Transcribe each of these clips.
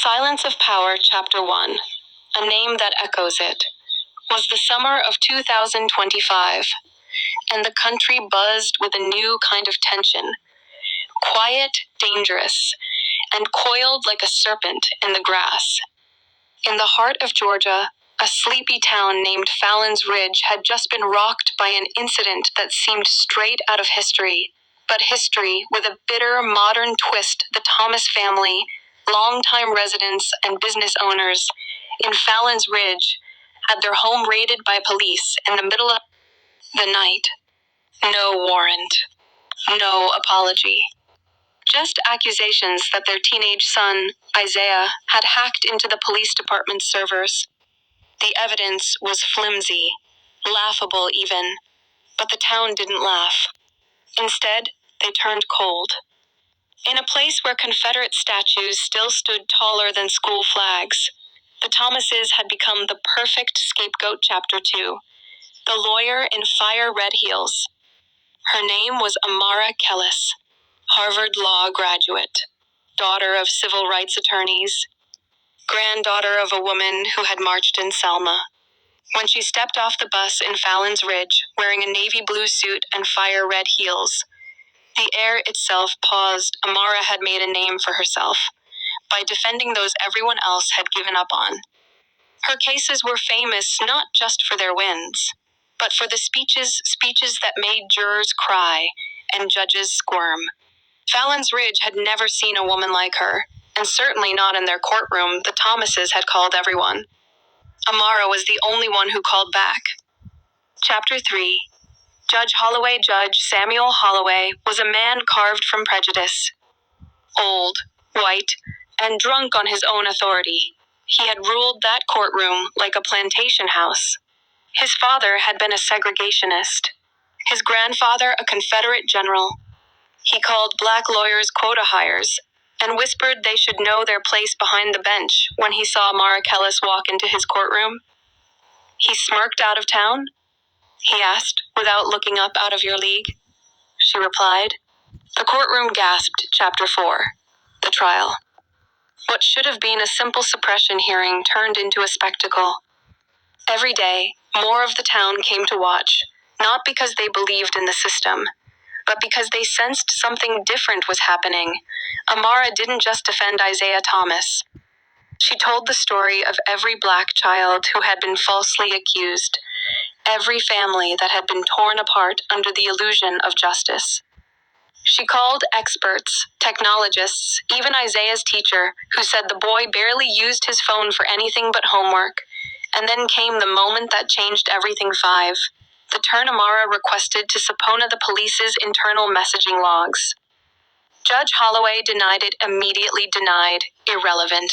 Silence of Power, Chapter 1, a name that echoes it, was the summer of 2025, and the country buzzed with a new kind of tension, quiet, dangerous, and coiled like a serpent in the grass. In the heart of Georgia, a sleepy town named Fallon's Ridge had just been rocked by an incident that seemed straight out of history, but history with a bitter, modern twist. The Thomas family, longtime residents and business owners in Fallon's Ridge, had their home raided by police in the middle of the night. No warrant. No apology. Just accusations that their teenage son, Isaiah, had hacked into the police department's servers. The evidence was flimsy, laughable even, but the town didn't laugh. Instead, they turned cold. In a place where Confederate statues still stood taller than school flags, the Thomases had become the perfect scapegoat. Chapter 2, the lawyer in fire red heels. Her name was Amara Kellis, Harvard Law graduate, daughter of civil rights attorneys, granddaughter of a woman who had marched in Selma. When she stepped off the bus in Fallon's Ridge, wearing a navy blue suit and fire red heels, the air itself paused. Amara had made a name for herself by defending those everyone else had given up on. Her cases were famous not just for their wins, but for the speeches that made jurors cry and judges squirm. Fallon's Ridge had never seen a woman like her, and certainly not in their courtroom. The Thomases had called everyone. Amara was the only one who called back. Chapter 3, Judge Holloway. Judge Samuel Holloway was a man carved from prejudice. Old, white, and drunk on his own authority, he had ruled that courtroom like a plantation house. His father had been a segregationist, his grandfather a Confederate general. He called black lawyers quota hires and whispered they should know their place behind the bench when he saw Amara Kellis walk into his courtroom. He smirked. Out of town? He asked, without looking up. Out of your league? She replied. The courtroom gasped. Chapter 4, the trial. What should have been a simple suppression hearing turned into a spectacle. Every day, more of the town came to watch, not because they believed in the system, but because they sensed something different was happening. Amara didn't just defend Isaiah Thomas. She told the story of every black child who had been falsely accused, every family that had been torn apart under the illusion of justice. She called experts, technologists, even Isaiah's teacher, who said the boy barely used his phone for anything but homework. And then came the moment that changed everything. 5. The turn. Amara requested to subpoena the police's internal messaging logs. Judge Holloway denied it. Immediately denied. Irrelevant,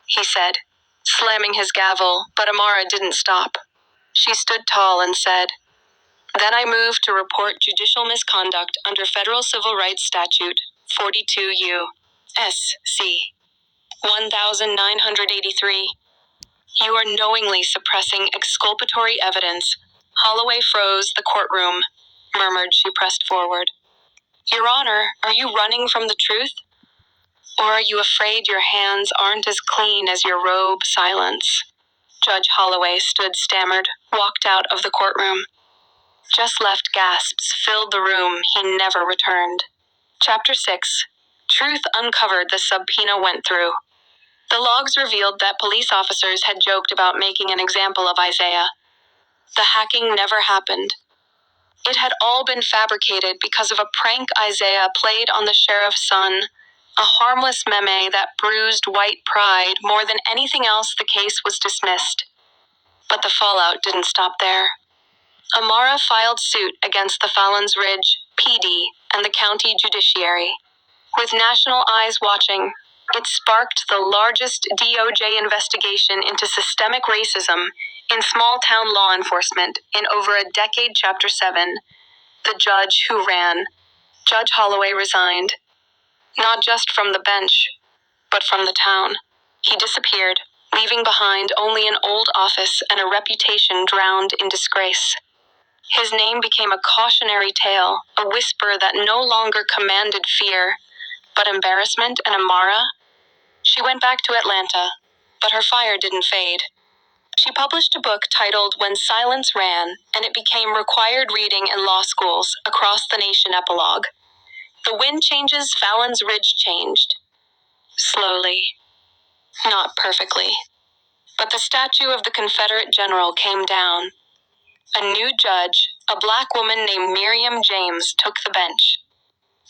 he said, slamming his gavel, but Amara didn't stop. She stood tall and said, "Then I move to report judicial misconduct under Federal Civil Rights Statute 42 U.S.C. 1983. You are knowingly suppressing exculpatory evidence." Holloway froze. The courtroom murmured. She pressed forward. "Your Honor, are you running from the truth? Or are you afraid your hands aren't as clean as your robe?" Silence. Judge Holloway stammered, walked out of the courtroom. Just left. Gasps filled the room. He never returned. Chapter 6, Truth Uncovered. The subpoena went through. The logs revealed that police officers had joked about making an example of Isaiah. The hacking never happened. It had all been fabricated because of a prank Isaiah played on the sheriff's son, a harmless meme that bruised white pride. More than anything else, the case was dismissed. But the fallout didn't stop there. Amara filed suit against the Fallon's Ridge PD and the county judiciary. With national eyes watching, it sparked the largest DOJ investigation into systemic racism in small-town law enforcement in over a decade. Chapter 7, the judge who ran. Judge Holloway resigned, not just from the bench, but from the town. He disappeared, leaving behind only an old office and a reputation drowned in disgrace. His name became a cautionary tale, a whisper that no longer commanded fear, but embarrassment. And Amara? She went back to Atlanta, but her fire didn't fade. She published a book titled When Silence Ran, and it became required reading in law schools across the nation. Epilogue. The wind changes, Fallon's Ridge changed. Slowly. Not perfectly. But the statue of the Confederate general came down. A new judge, a black woman named Miriam James, took the bench.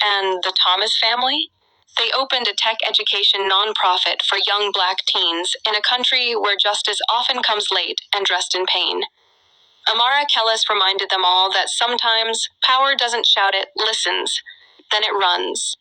And the Thomas family? They opened a tech education nonprofit for young black teens in a country where justice often comes late and dressed in pain. Amara Kellis reminded them all that sometimes power doesn't shout, it listens, then it runs.